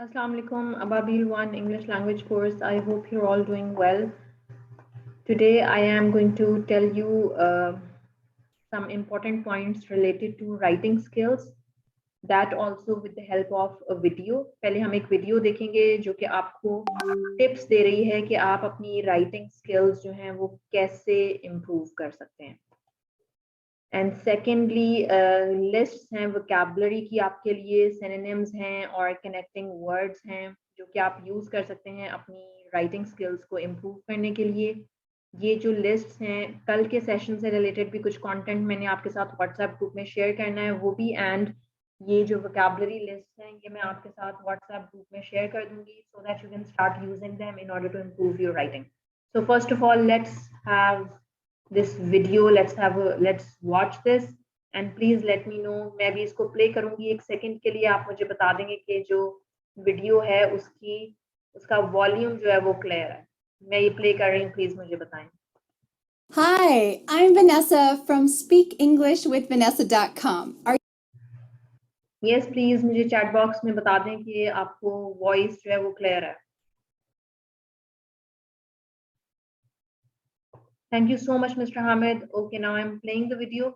Assalamu alaikum, Ababeel 1 English language course. I hope you're all doing well. Today I am going to tell you some important points related to writing skills. That also with the help of a video. पहले हम एक video देखेंगे जो कि आपको tips दे रही है कि आप अपनी राइटिंग स्किल्स जो हैं वो कैसे इम्प्रूव कर सकते हैं. एंड सेकेंडली लिस्ट्स हैं वोकैबुलरी की आपके लिए, सिनोनिम्स हैं और कनेक्टिंग वर्ड्स हैं जो कि आप यूज़ कर सकते हैं अपनी राइटिंग स्किल्स को इम्प्रूव करने के लिए. ये जो लिस्ट्स हैं, कल के सेशन से रिलेटेड भी कुछ कंटेंट मैंने आपके साथ व्हाट्सएप ग्रुप में शेयर करना है वो भी, एंड ये जो वोकैबुलरी लिस्ट हैं ये मैं आपके साथ व्हाट्सएप ग्रुप में शेयर कर दूंगी so that you can start using them in order to improve your writing. So first of all, let's have this video. Let's watch this and please let me know. मैं भी इसको play करूंगी एक second के लिए. आप मुझे बता देंगे कि जो वीडियो है उसका वॉल्यूम जो है वो क्लियर है. मैं ये प्ले कर रही हूँ, प्लीज मुझे बताएं. Hi, I'm Vanessa from speakenglishwithvanessa.com. Yes, please मुझे चैट बॉक्स में बता दें कि आपको वॉइस जो है वो क्लियर है. Thank you so much, Mr. Hamid. Okay, now I'm playing the video.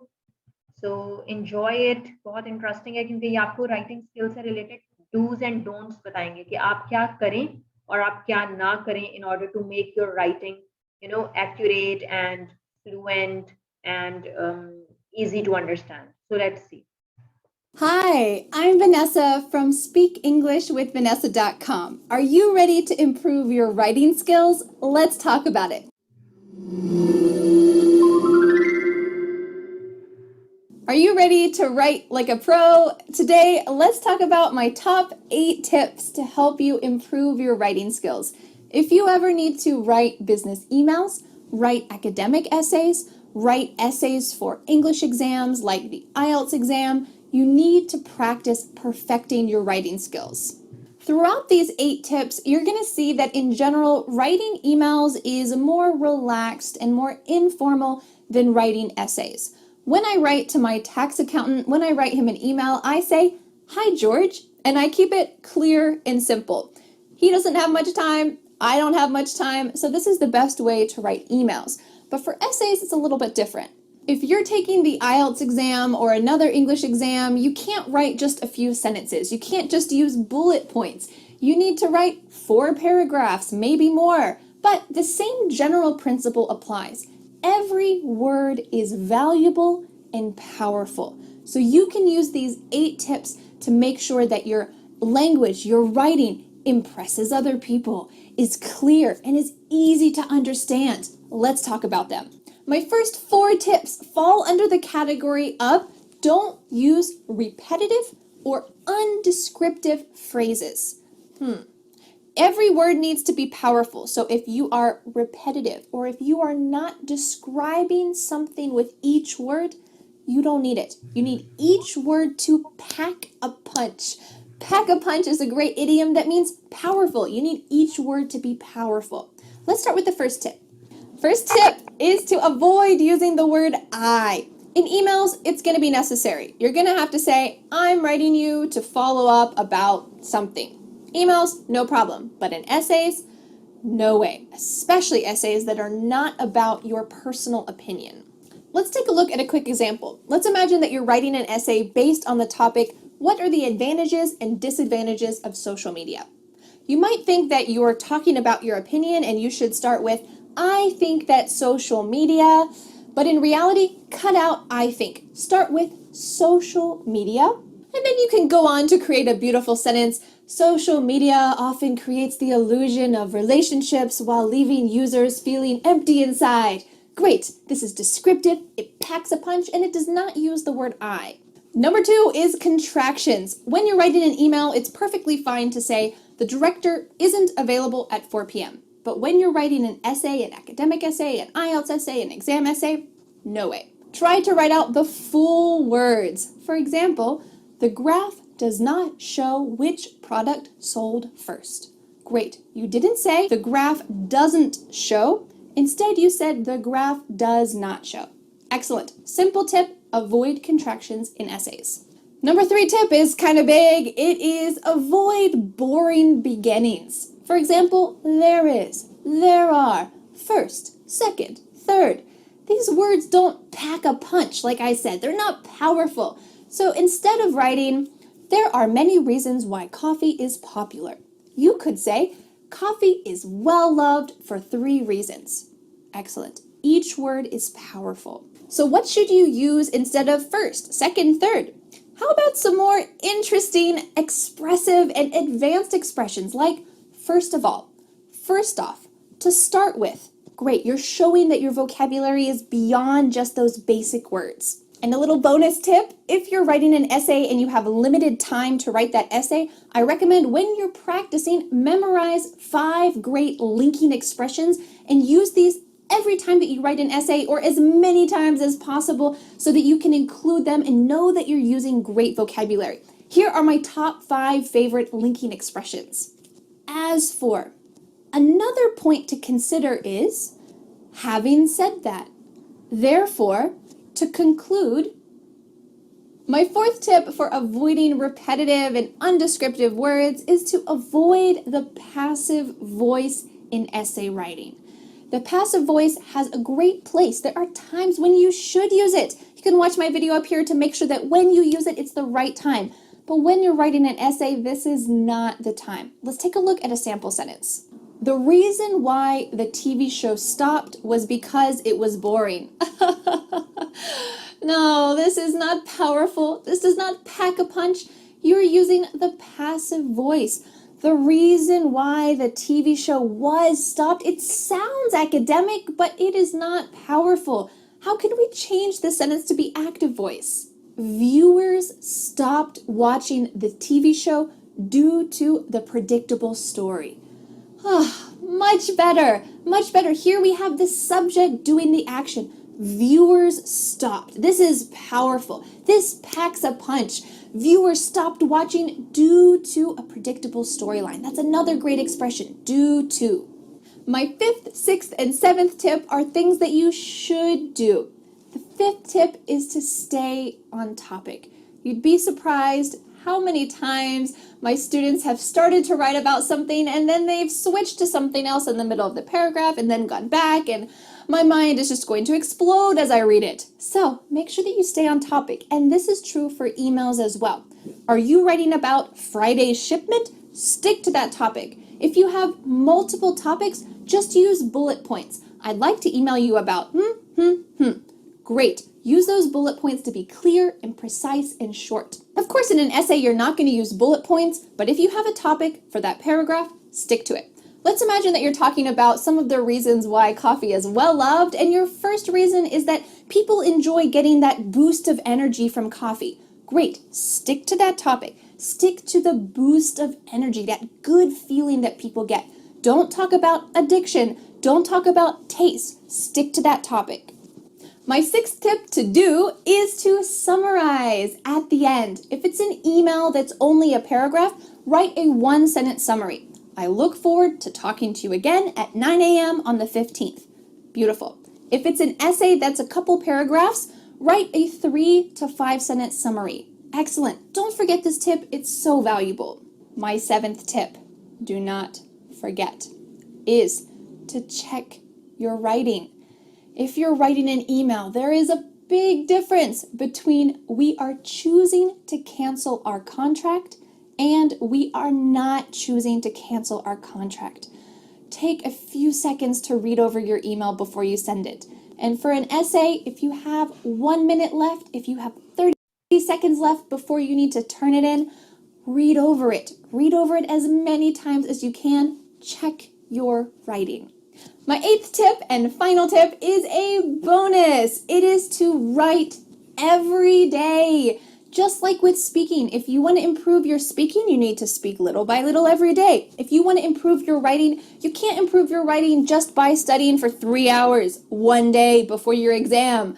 So enjoy it. बहुत इंटरेस्टिंग है क्योंकि ये आपको राइटिंग स्किल से रिलेटेड डूज एंड डोंट्स बताएंगे कि आप क्या करें और आप क्या ना करें in order to make your writing, accurate and fluent and easy to understand. So let's see. Hi, I'm Vanessa from speakenglishwithvanessa.com. Are you ready to improve your writing skills? Let's talk about it. Are you ready to write like a pro? Today, let's talk about my top 8 tips to help you improve your writing skills. If you ever need to write business emails, write academic essays, write essays for English exams like the IELTS exam, you need to practice perfecting your writing skills. Throughout these 8 tips, you're going to see that in general, writing emails is more relaxed and more informal than writing essays. When I write to my tax accountant, when I write him an email, I say, "Hi, George," and I keep it clear and simple. He doesn't have much time, I don't have much time, so this is the best way to write emails. But for essays, it's a little bit different. If you're taking the IELTS exam or another English exam, you can't write just a few sentences. You can't just use bullet points. You need to write 4 paragraphs, maybe more. But the same general principle applies. Every word is valuable and powerful. So you can use these 8 tips to make sure that your language, your writing, impresses other people, is clear, and is easy to understand. Let's talk about them. My first 4 tips fall under the category of don't use repetitive or undescriptive phrases. Every word needs to be powerful. So if you are repetitive or if you are not describing something with each word, you don't need it. You need each word to pack a punch. Pack a punch is a great idiom that means powerful. You need each word to be powerful. Let's start with the first tip. First tip is to avoid using the word I. In emails, it's going to be necessary. You're going to have to say, "I'm writing you to follow up about something." Emails, no problem. But in essays, no way. Especially essays that are not about your personal opinion. Let's take a look at a quick example. Let's imagine that you're writing an essay based on the topic, what are the advantages and disadvantages of social media? You might think that you're talking about your opinion and you should start with, "I think that social media," but in reality, cut out "I think." Start with social media, and then you can go on to create a beautiful sentence. Social media often creates the illusion of relationships while leaving users feeling empty inside. Great, this is descriptive, it packs a punch, and it does not use the word I. Number 2 is contractions. When you're writing an email, it's perfectly fine to say, "The director isn't available at 4 p.m. But when you're writing an essay, an academic essay, an IELTS essay, an exam essay, no way. Try to write out the full words. For example, "The graph does not show which product sold first." Great, you didn't say "the graph doesn't show." Instead, you said "the graph does not show." Excellent. Simple tip, avoid contractions in essays. Number 3 tip is kind of big. It is avoid boring beginnings. For example, there is, there are, first, second, third. These words don't pack a punch, like I said. They're not powerful. So instead of writing, there are many reasons why coffee is popular, you could say, coffee is well loved for 3 reasons. Excellent. Each word is powerful. So what should you use instead of first, second, third? How about some more interesting, expressive, and advanced expressions like first of all, first off, to start with? Great, you're showing that your vocabulary is beyond just those basic words. And a little bonus tip, if you're writing an essay and you have limited time to write that essay, I recommend when you're practicing, memorize 5 great linking expressions and use these every time that you write an essay or as many times as possible so that you can include them and know that you're using great vocabulary. Here are my top 5 favorite linking expressions. As for, another point to consider is, having said that. Therefore, to conclude, my 4th tip for avoiding repetitive and undescriptive words is to avoid the passive voice in essay writing. The passive voice has a great place. There are times when you should use it. You can watch my video up here to make sure that when you use it, it's the right time. But when you're writing an essay, this is not the time. Let's take a look at a sample sentence. The reason why the TV show stopped was because it was boring. No, this is not powerful. This does not pack a punch. You're using the passive voice. The reason why the TV show was stopped, it sounds academic, but it is not powerful. How can we change this sentence to be active voice? Viewers stopped watching the TV show due to the predictable story. Much better, much better. Here we have the subject doing the action. Viewers stopped. This is powerful. This packs a punch. Viewers stopped watching due to a predictable storyline. That's another great expression, due to. My 5th, 6th, and 7th tip are things that you should do. The 5th tip is to stay on topic. You'd be surprised how many times my students have started to write about something and then they've switched to something else in the middle of the paragraph and then gone back, and my mind is just going to explode as I read it. So make sure that you stay on topic, and this is true for emails as well. Are you writing about Friday's shipment? Stick to that topic. If you have multiple topics, just use bullet points. I'd like to email you about Great. Use those bullet points to be clear and precise and short. Of course, in an essay, you're not going to use bullet points, but if you have a topic for that paragraph, stick to it. Let's imagine that you're talking about some of the reasons why coffee is well loved, and your first reason is that people enjoy getting that boost of energy from coffee. Great. Stick to that topic. Stick to the boost of energy, that good feeling that people get. Don't talk about addiction. Don't talk about taste. Stick to that topic. My 6th tip to do is to summarize at the end. If it's an email that's only a paragraph, write a 1-sentence summary. I look forward to talking to you again at 9 a.m. on the 15th. Beautiful. If it's an essay that's a couple paragraphs, write a 3 to 5-sentence summary. Excellent. Don't forget this tip. It's so valuable. My 7th tip, do not forget, is to check your writing. If you're writing an email, there is a big difference between we are choosing to cancel our contract and we are not choosing to cancel our contract. Take a few seconds to read over your email before you send it. And for an essay, if you have 1 minute left, if you have 30 seconds left before you need to turn it in, read over it. Read over it as many times as you can. Check your writing. My 8th tip and final tip is a bonus. It is to write every day. Just like with speaking, if you want to improve your speaking, you need to speak little by little every day. If you want to improve your writing, you can't improve your writing just by studying for 3 hours one day before your exam.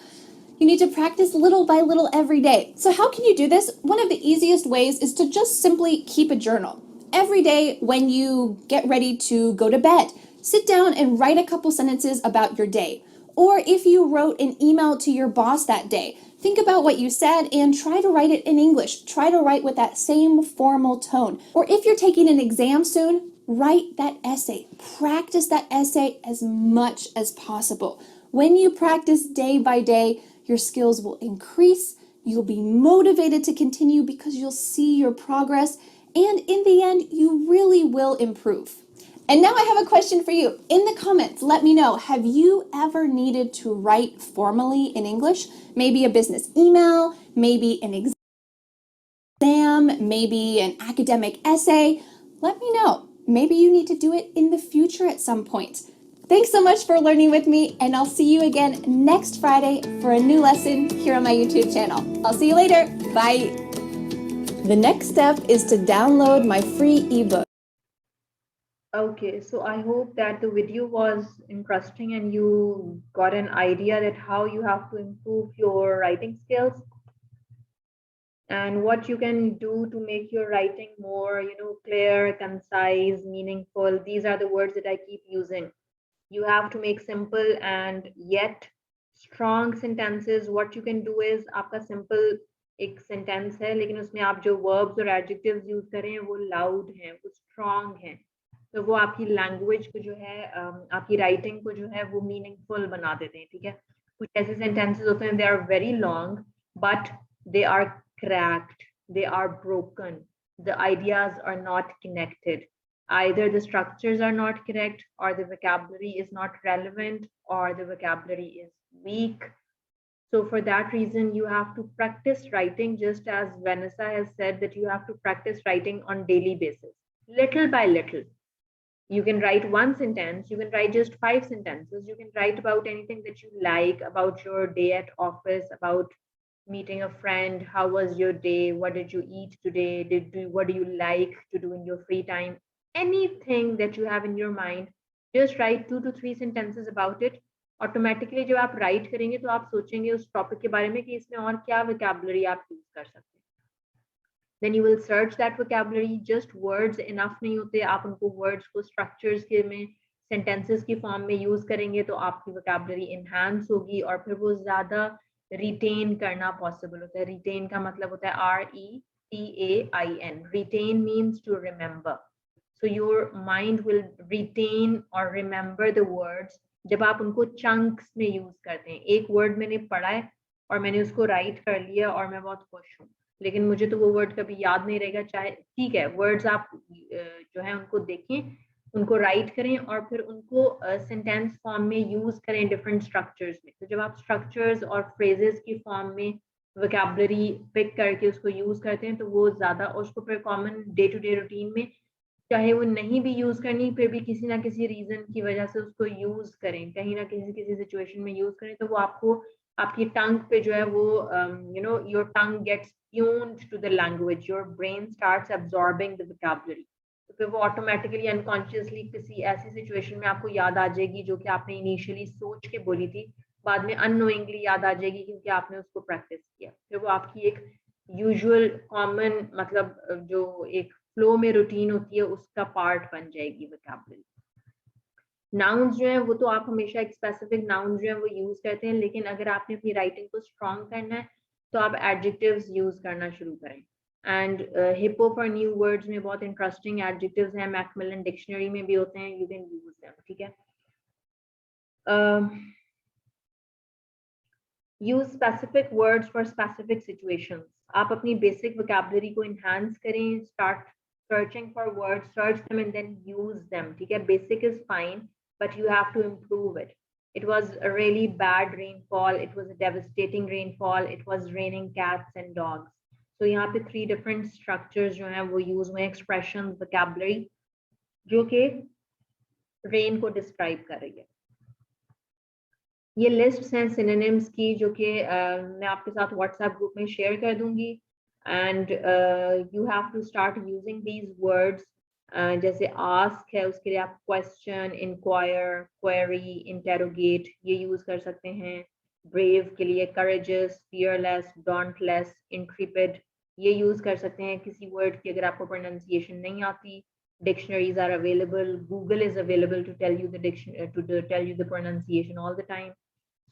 You need to practice little by little every day. So how can you do this? One of the easiest ways is to just simply keep a journal. Every day when you get ready to go to bed, sit down and write a couple sentences about your day. Or if you wrote an email to your boss that day, think about what you said and try to write it in English. Try to write with that same formal tone. Or if you're taking an exam soon, write that essay. Practice that essay as much as possible. When you practice day by day, your skills will increase. You'll be motivated to continue because you'll see your progress. And in the end, you really will improve. And now I have a question for you. In the comments, let me know, have you ever needed to write formally in English? Maybe a business email, maybe an exam, maybe an academic essay? Let me know. Maybe you need to do it in the future at some point. Thanks so much for learning with me, and I'll see you again next Friday for a new lesson here on my YouTube channel. I'll see you later. Bye. The next step is to download my free ebook. Okay, so I hope that the video was interesting and you got an idea that how you have to improve your writing skills and what you can do to make your writing more, clear, concise, meaningful. These are the words that I keep using. You have to make simple and yet strong sentences. What you can do is आपका simple एक sentence है लेकिन उसमें आप जो verbs और adjectives use करें वो loud हैं, वो strong हैं, तो वो आपकी लैंग्वेज को जो है आपकी राइटिंग को जो है वो मीनिंगफुल बना देते हैं. ठीक है, कुछ ऐसे सेंटेंसेस होते हैं they are very long but they are cracked, they are broken, the ideas are not connected, either the structures are not correct or the vocabulary is not relevant or the vocabulary is weak. So for that reason you have to practice writing, just as Vanessa has said that you have to practice writing on daily basis, little by little. You can write one sentence, you can write just 5 sentences, you can write about anything that you like, about your day at office, about meeting a friend, how was your day, what did you eat today, what do you like to do in your free time, anything that you have in your mind, just write 2 to 3 sentences about it. Automatically जब आप right करेंगे तो आप सोचेंगे उस topic के बारे में कि इसमें और क्या vocabulary आप यूज कर सकते हैं. Then you will search that vocabulary. Just words enough नहीं होते, आप उनको words को structures के में sentences की form में use करेंगे तो आपकी vocabulary enhance होगी और फिर वो ज़्यादा retain करना possible होता है. Retain का मतलब होता है RETAIN. Retain means to remember. So your mind will retain or remember the words जब आप उनको chunks में use करते हैं. एक word मैंने पढ़ा है और मैंने उसको write कर लिया और मैं बहुत खुश हूँ, लेकिन मुझे तो वो वर्ड कभी याद नहीं रहेगा. चाहे ठीक है, वर्ड्स आप जो है उनको देखें, उनको राइट करें और फिर उनको सेंटेंस फॉर्म में यूज करें डिफरेंट स्ट्रक्चर्स में. तो जब आप स्ट्रक्चर्स और फ्रेजेस की फॉर्म में वोकैबुलरी पिक करके उसको यूज करते हैं तो वो ज़्यादा, और उसको फिर common day to day routine में चाहे वो नहीं भी यूज करनी, फिर भी किसी ना किसी रीजन की वजह से उसको यूज करें, कहीं ना किसी सिचुएशन में यूज करें, तो वो आपको आपकी टंग पे जो है वो your tongue gets tuned to the language, your brain starts absorbing the vocabulary. तो फिर वो ऑटोमेटिकली अनकॉन्शियसली किसी ऐसी सिचुएशन में आपको याद आ जाएगी जो कि आपने इनिशियली सोच के बोली थी, बाद में अननोइंगली याद आ जाएगी क्योंकि आपने उसको प्रैक्टिस किया. फिर वो आपकी एक यूजुअल कॉमन मतलब जो एक फ्लो में रूटीन होती है उसका पार्ट बन जाएगी वोकैबुलरी. नाउन्स जो है वो तो आप हमेशा एक स्पेसिफिक नाउन जो है वो यूज करते हैं, लेकिन अगर आपने अपनी राइटिंग को स्ट्रॉन्ग करना है तो आप एडजेक्टिव्स यूज करना शुरू करें. And hippo for new words में बहुत इंटरेस्टिंग एडजेक्टिव्स हैं, मैकमिलन डिक्शनरी में भी होते हैं, यू कैन यूज देम. ठीक है, use specific words for specific situations. आप अपनी बेसिक वोकैबुलरी को इन्हांस करें, start searching for words, search them and then use them. ठीक है, basic is fine but you have to improve it. It was a really bad rainfall, it was a devastating rainfall, it was raining cats and dogs. So यहाँ पे 3 different structures जो हैं वो use हुए, expressions, vocabulary जो कि rain को describe कर रही है. ये lists हैं synonyms की जो कि मैं आपके साथ WhatsApp group में share कर दूंगी. And you have to start using these words. जैसे ask है उसके लिए आप question, inquire, query, interrogate ये use कर सकते हैं. brave के लिए courageous, fearless, dauntless, intrepid ये use कर सकते हैं किसी word की अगर आपको pronunciation नहीं आती. dictionaries are available, Google is available to tell you the pronunciation all the time.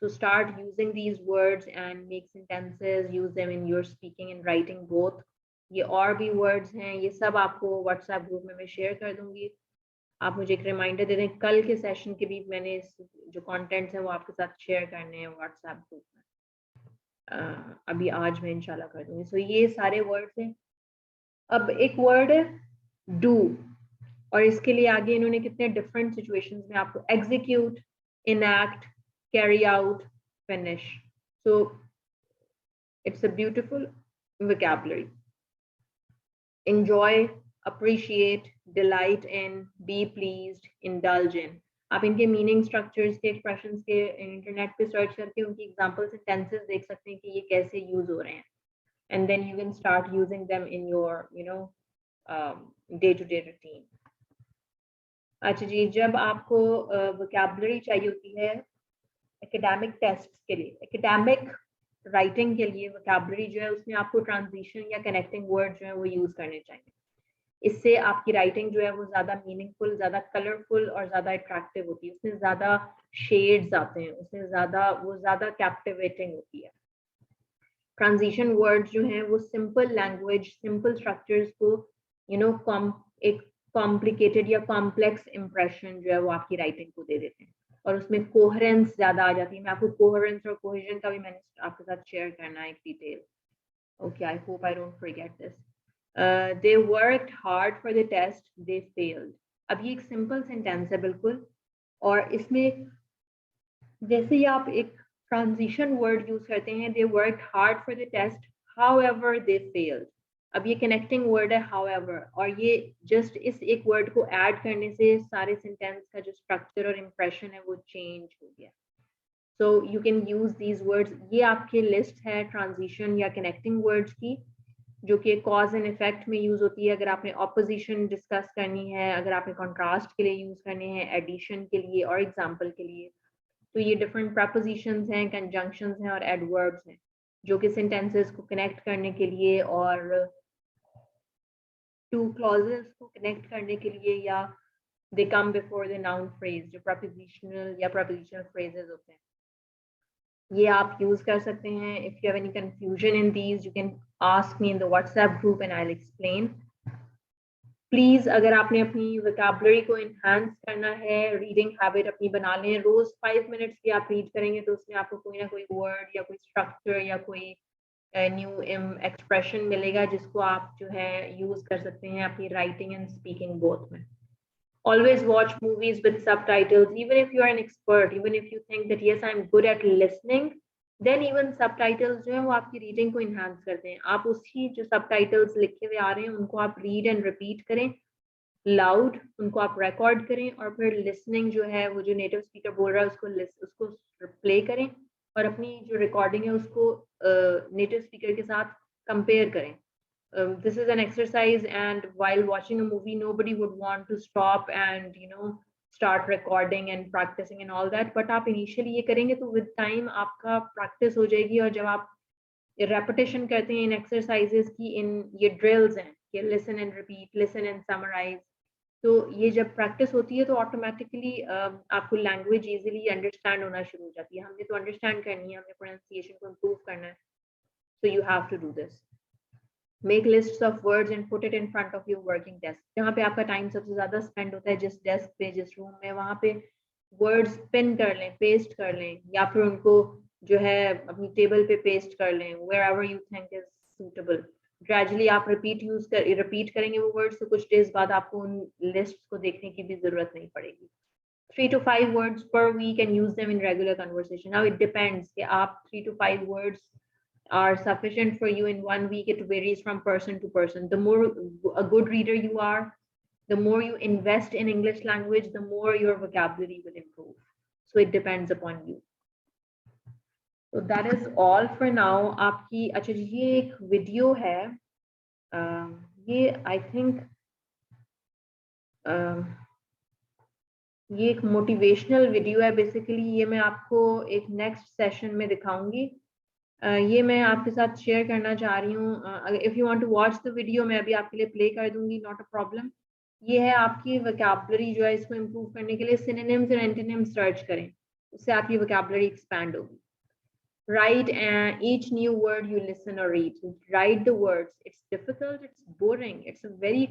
So start using these words and make sentences, use them in your speaking and writing both. ये और भी words हैं, ये सब आपको WhatsApp group में मैं share कर दूंगी. आप मुझे एक रिमाइंडर दे दें, कल के सेशन के भी मैंने जो कंटेंट्स हैं वो आपके साथ शेयर करने हैं WhatsApp ग्रुप में. अभी आज मैं इंशाल्लाह कर दूंगी. सो ये सारे वर्ड्स हैं. अब एक वर्ड है डू, और इसके लिए आगे इन्होंने कितने डिफरेंट सिचुएशंस में आपको execute, enact, carry out, finish. So it's a beautiful vocabulary. Enjoy, appreciate, delight in, be pleased, indulge in. आप इनके मीनिंग, स्ट्रक्चर्स के, एक्सप्रेशंस के इंटरनेट पे सर्च करके उनकी एग्जांपल सेंटेंसेस देख सकते हैं कि ये कैसे यूज हो रहे हैं. And then you can start using them in your, day-to-day routine. अच्छा जी, जब आपको vocabulary चाहिए होती है एकेडमिक टेस्ट के लिए, एकेडमिक राइटिंग के लिए वोकैबुलरी जो है उसमें आपको ट्रांजिशन या कनेक्टिंग वर्ड जो है वो यूज करने चाहिए. इससे आपकी राइटिंग जो है वो ज्यादा मीनिंगफुल, ज्यादा कलरफुल और ज्यादा अट्रैक्टिव होती है. उसमें ज्यादा शेड्स आते हैं, उसमें ज्यादा कैप्टिवेटिंग होती है. ट्रांजिशन वर्ड्स जो हैं वो सिंपल लैंग्वेज, सिंपल स्ट्रक्चर्स को एक कॉम्प्लिकेटेड या कॉम्प्लेक्स इंप्रेशन जो है वो आपकी राइटिंग को दे देते हैं, और उसमें कोहेरेंस ज्यादा आ जाती है. मैं आपको कोहेरेंस और कोहेजन का भी मैंने आपके साथ शेयर करना है एक detail. Okay, I hope I don't forget this. They worked hard for the test, they failed. अब ये एक सिंपल सेंटेंस है बिल्कुल, और इसमें जैसे ही आप एक ट्रांजिशन वर्ड यूज करते हैं, they worked hard for the test, however they failed. अब ये कनेक्टिंग वर्ड है हाउएवर, और ये जस्ट इस एक वर्ड को ऐड करने से सारे सेंटेंस का जो स्ट्रक्चर और इंप्रेशन है वो चेंज हो गया. So you can use these words. ये आपकी लिस्ट है ट्रांजिशन या कनेक्टिंग वर्ड्स की, जो कि कॉज एंड इफेक्ट में यूज होती है. अगर आपने ऑपोजिशन डिस्कस करनी है, अगर आपने कॉन्ट्रास्ट के लिए यूज करने हैं, एडिशन के लिए और एग्जाम्पल के लिए, तो ये डिफरेंट प्रपोजिशंस हैं, कंजंक्शंस हैं और एडवर्ब्स हैं, जो कि सेंटेंसेस को कनेक्ट करने के लिए और टू क्लॉजेस को कनेक्ट करने के लिए, या they come before the noun phrase, जो प्रपोजिशनल या प्रपोजिशनल फ्रेजेस होते हैं, ये आप यूज कर सकते हैं. If you have any confusion in these, you can ask me in the WhatsApp group and I will explain. Please, अगर आपने अपनी वोकैबुलरी को इन्हांस करना है, रीडिंग हैबिट अपनी बना लें. रोज 5 मिनट्स की आप रीड करेंगे तो उसमें आपको कोई ना कोई वर्ड या कोई स्ट्रक्चर या कोई न्यू एक्सप्रेशन मिलेगा, जिसको आप जो है यूज कर सकते हैं अपनी राइटिंग एंड स्पीकिंग बोथ में. Always watch movies with subtitles, even if you are an expert, even if you think that yes, I'm good at listening, then even subtitles जो है वो आपकी रीडिंग को enhance करते हैं. आप उसी जो subtitles लिखे हुए आ रहे हैं उनको आप read and repeat करें loud, उनको आप record करें, और फिर listening जो है वो जो native speaker बोल रहा है उसको play करें, और अपनी जो recording है उसको native speaker के साथ compare करें. This is an exercise, and while watching a movie nobody would want to stop and start recording and practicing and all that, but आप initially ये करेंगे तो with time आपका practice हो जाएगी. और जब आप repetition करते हैं इन exercises की, इन ये drills हैं कि listen and repeat, listen and summarize, तो ये जब practice होती है तो automatically आपको language easily understand होना शुरू हो जाती है. हमने तो understand करनी है, हमने pronunciation को improve करना है, so you have to do this. Make lists of words and put it in front of your working desk. जहाँ पे आपका टाइम सबसे ज्यादा स्पेंड होता है, जिस डेस्क पे, जिस रूम में, वहाँ पे वर्ड्स पिन कर लें, पेस्ट कर लें, या फिर उनको जो है अपनी टेबल पे पेस्ट कर लें, wherever you think is suitable. Gradually आप रिपीट करेंगे वो वर्ड्स, तो कुछ डेज बाद आपको उन लिस्ट को देखने की भी जरूरत नहीं पड़ेगी. 3 to 5 words per week and use them in regular conversation. Now it depends कि आप 3 to 5 words are sufficient for you in 1 week. It varies from person to person. The more a good reader you are, the more you invest in English language, the more your vocabulary will improve. So it depends upon you. So that is all for now. आपकी अच्छा जी, ये एक video है, ये I think ये एक motivational video है basically. ये मैं आपको एक नेक्स्ट सेशन में दिखाऊंगी. ये मैं आपके साथ शेयर करना चाह रही हूँ. If you want to watch the video, मैं अभी आपके लिए प्ले कर दूंगी, नॉट अ प्रॉब्लम. ये है आपकी वोकैबुलरी जो है, इसको इम्प्रूव करने के लिए सिनोनिम्स और एंटोनिम्स सर्च करें. उससे आपकी vocabulary expand होगी. Write each new word you listen or read. Write the words. It's difficult. It's boring. It's a very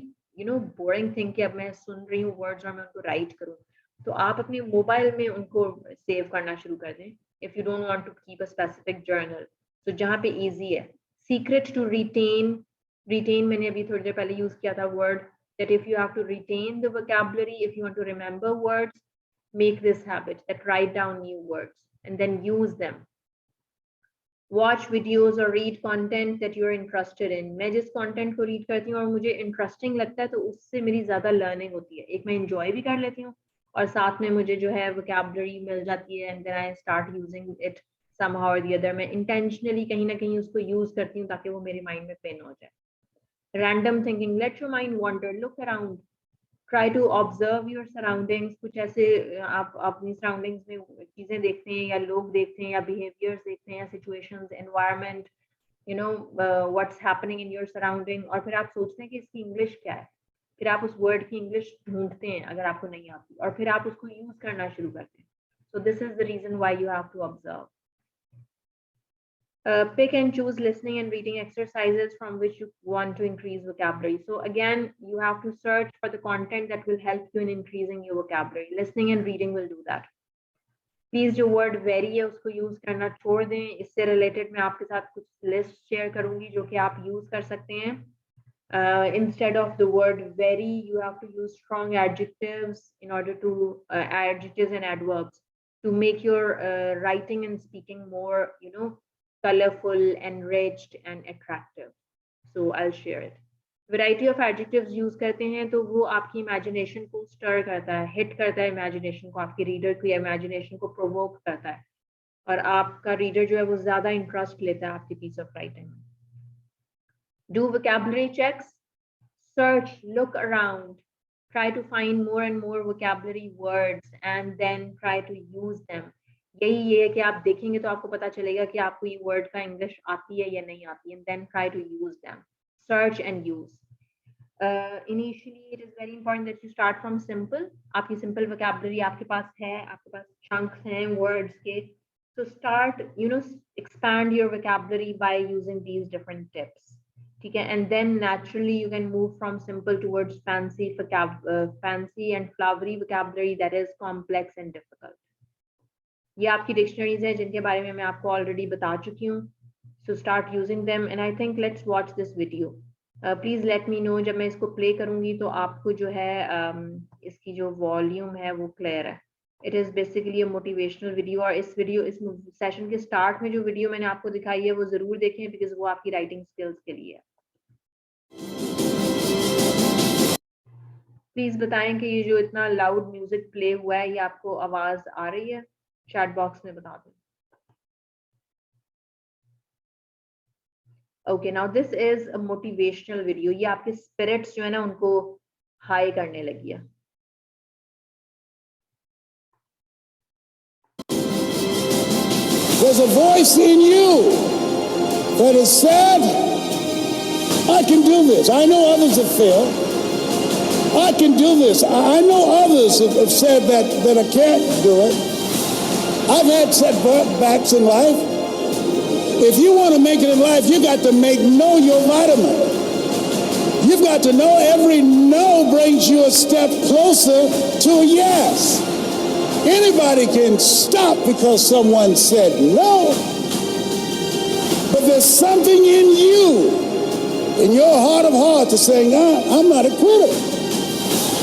boring thing कि अब मैं सुन रही हूँ words और मैं उनको write करूँ. तो आप अपने मोबाइल में उनको सेव करना शुरू कर दें. If you don't want to keep a specific journal, तो जहाँ पे easy है. Secret to retain. Retain मैंने अभी थोड़ी देर पहले use किया था word. That if you have to retain the vocabulary, if you want to remember words, make this habit that write down new words and then use them. Watch videos or read content that you're interested in. मैं जिस content को read करती हूँ और मुझे interesting लगता है तो उससे मेरी ज़्यादा learning होती है. एक मैं enjoy भी कर लेती हूँ और साथ में मुझे जो है vocabulary मिल जाती है and then I start using it somehow or the other. मैं intentionally कहीं ना कहीं उसको use करती हूँ ताकि वो मेरे mind में pin हो जाए. Random thinking. Let your mind wander. Look around. Try to observe your surroundings. कुछ ऐसे आप अपनी surroundings में चीजें देखते हैं या लोग देखते हैं या behaviors देखते हैं या situations, environment, what's happening in your surrounding, और फिर आप सोचते हैं कि इसकी English क्या है. फिर आप उस word की English ढूंढते हैं अगर आपको नहीं आती और फिर आप उसको use करना शुरू करते हैं. So this is the reason why you have to observe. Pick and choose listening and reading exercises from which you want to increase vocabulary. So again, you have to search for the content that will help you in increasing your vocabulary. Listening and reading will do that. Please जो word very है उसको use करना छोड़ दें. इससे related मैं आपके साथ कुछ list share करूँगी जो कि आप use कर सकते हैं. Instead of the word very, you have to use strong adjectives in order to adjectives and adverbs to make your writing and speaking more, colorful, enriched, and attractive. So I'll share it. Variety of adjectives use करते हैं तो वो आपकी imagination को stir करता है, hit करता है imagination को, आपकी reader की imagination को provoke करता है और आपका reader जो है वो ज़्यादा interest लेता है आपकी piece of writing में. Do vocabulary checks. Search, look around. Try to find more and more vocabulary words and then try to use them. यही ये है कि आप देखेंगे तो आपको पता चलेगा कि आपको ये word का English आती है या नहीं आती है. And then try to use them. Search and use. Initially, it is very important that you start from simple. आपकी simple vocabulary आपके पास है, आपके पास chunks हैं words के. So start, expand your vocabulary by using these different tips. ठीक है? And then naturally you can move from simple towards fancy and flowery vocabulary that is complex and difficult. ये आपकी dictionaries हैं जिनके बारे में मैं आपको ऑलरेडी बता चुकी हूँ. So start using them and I think let's watch this video. Please let me know जब मैं इसको प्ले करूँगी तो आपको जो है इसकी जो वॉल्यूम है वो क्लियर है. It is basically a motivational video और इस सेशन के स्टार्ट में जो वीडियो मैंने आपको दिखाई है वो जरूर देखें बिकॉज वो आपकी राइटिंग स्किल्स के लिए है. प्लीज बताएं कि ये जो इतना लाउड म्यूजिक प्ले हुआ है ये आपको आवाज आ रही है. चैट बॉक्स में बता दें. Okay, now this is a motivational video. ये आपके spirits जो है ना उनको हाई करने लगी है. There's a voice in you that has said, I can do this. I know others have failed. I can do this. I know others have said that I can't do it. I've had setbacks in life. If you want to make it in life, you got to know your vitamin. You've got to know every no brings you a step closer to a yes. Anybody can stop because someone said no. But there's something in you, in your heart of hearts, that's saying, I'm not a quitter.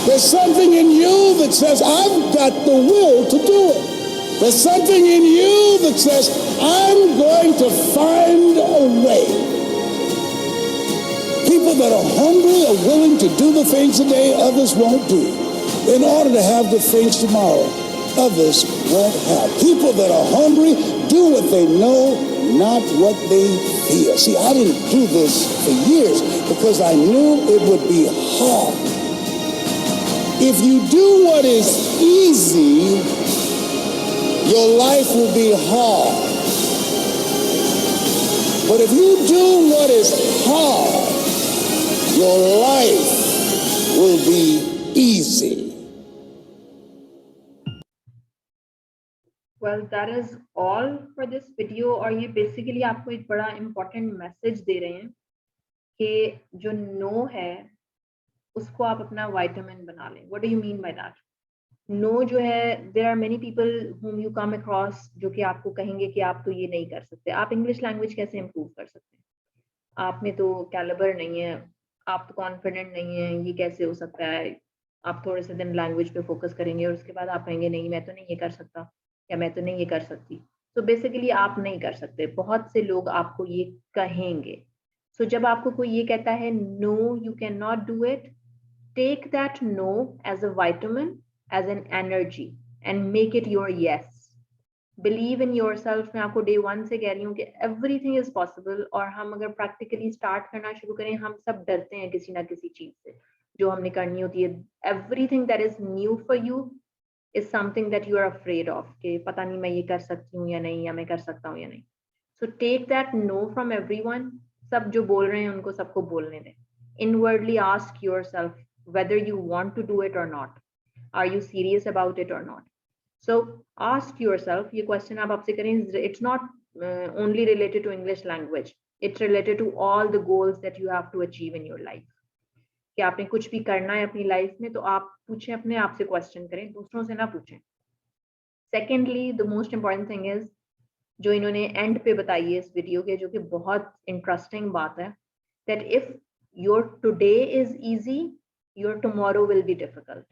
There's something in you that says, I've got the will to do it. There's something in you that says, I'm going to find a way. People that are hungry are willing to do the things today others won't do in order to have the things tomorrow others won't have. People that are hungry do what they know, not what they feel. See, I didn't do this for years because I knew it would be hard. If you do what is easy, your life will be hard. But if you do what is hard, your life will be easy. Well, that is all for this video. और ये basically आपको एक बड़ा important message दे रहे हैं कि जो no है उसको आप अपना vitamin बना लें. What do you mean by that? No जो है, there are many people whom you come across जो कि आपको कहेंगे कि आप तो ये नहीं कर सकते. आप English language कैसे improve कर सकते हैं? आप में तो caliber नहीं है, आप तो confident नहीं है, ये कैसे हो सकता है? आप थोड़े से दिन लैंग्वेज पे फोकस करेंगे और उसके बाद आप कहेंगे नहीं मैं तो नहीं ये कर सकता या मैं तो नहीं ये कर सकती. तो बेसिकली आप नहीं कर सकते. बहुत से लोग आपको ये कहेंगे. सो जब आपको कोई ये कहता है no you can not do it, take that no as a vitamin, as an energy and make it your yes. Believe in yourself. मैं आपको डे 1 से कह रही हूँ कि एवरीथिंग इज पॉसिबल. और हम अगर प्रैक्टिकली स्टार्ट करना शुरू करें, हम सब डरते हैं किसी ना किसी चीज से जो हमने करनी होती है. Everything that is new for you is something that you are afraid of कि पता नहीं मैं ये कर सकती हूँ या नहीं, या मैं कर सकता हूँ या नहीं. So take that no from everyone. सब जो बोल रहे हैं उनको सबको बोलने दें. Inwardly ask yourself whether you want to do it or not. Are you serious about it or not? So ask yourself, ये question आप आपसे करें. It's not only related to English language. It's related to all the goals that you have to achieve in your life. कि आपने कुछ भी करना है अपनी लाइफ में तो आप पूछें, अपने आप से क्वेश्चन करें, दूसरों से ना पूछें. Secondly the most important thing is जो इन्होंने एंड पे बताई है इस वीडियो के, जो कि बहुत इंटरेस्टिंग बात है, that if your today is easy, your tomorrow will be difficult,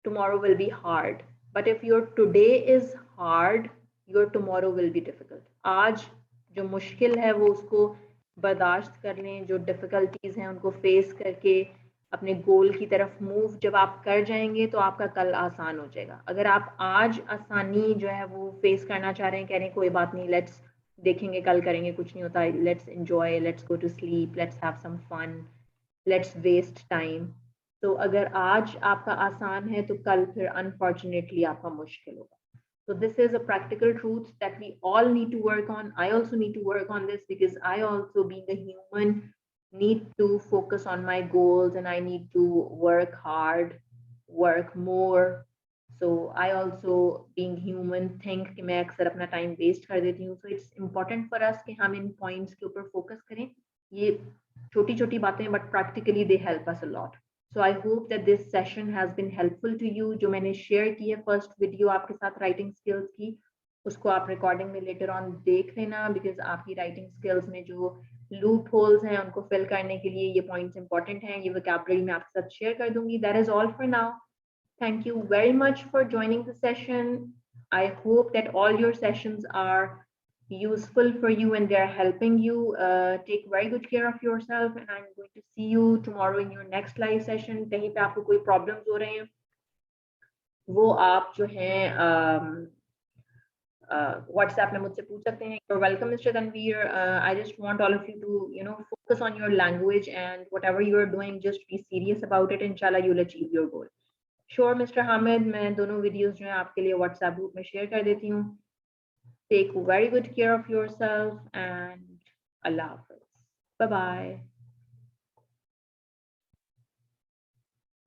tomorrow will be hard. But if your today is hard, your tomorrow will be difficult. आज जो मुश्किल है वो उसको बर्दाश्त कर लें, जो डिफ़िकल्टीज़ हैं उनको फेस करके अपने गोल की तरफ मूव जब आप कर जाएंगे तो आपका कल आसान हो जाएगा. अगर आप आज आसानी जो है वो फेस करना चाह रहे हैं, कह रहे हैं कोई बात नहीं, लेट्स देखेंगे कल करेंगे, कुछ नहीं होता, let's enjoy, let's go to sleep, let's have some fun, let's waste time. तो अगर आज आपका आसान है तो कल फिर अनफॉर्चुनेटली आपका मुश्किल होगा. So this is a practical truth that we all need to work on. I also need to work on this because I also, being a human, need to focus on my goals and I need to work hard, work more. So I also, being human, think कि मैं अक्सर अपना time waste कर देती हूँ. So it's important for us कि हम इन points के ऊपर focus करें. ये छोटी छोटी बातें but practically they help us a lot. So I hope that this session has been helpful to you. जो मैंने share की है first video आपके साथ writing skills की, उसको आप recording में later on देख लेना, because आपकी writing skills में जो loopholes हैं उनको fill करने के लिए ये points important हैं. ये vocabulary मैं आपके साथ share कर दूंगी. That is all for now. Thank you very much for joining the session. I hope that all your sessions are useful for you and they're helping you. Take very good care of yourself and I'm going to see you tomorrow in your next live session. कहीं पे आपको कोई problems हो रहे हैं वो आप जो हैं WhatsApp में मुझसे पूछ सकते हैं. You're welcome, Mr. Tanveer. I just want all of you to focus on your language and whatever you're doing, just be serious about it. Inshallah, you'll achieve your goal. Sure, Mr. Hamid. मैं दोनों videos जो हैं आपके लिए WhatsApp group में share कर देती हूँ. Take very good care of yourself and Allah Hafiz. Bye-bye.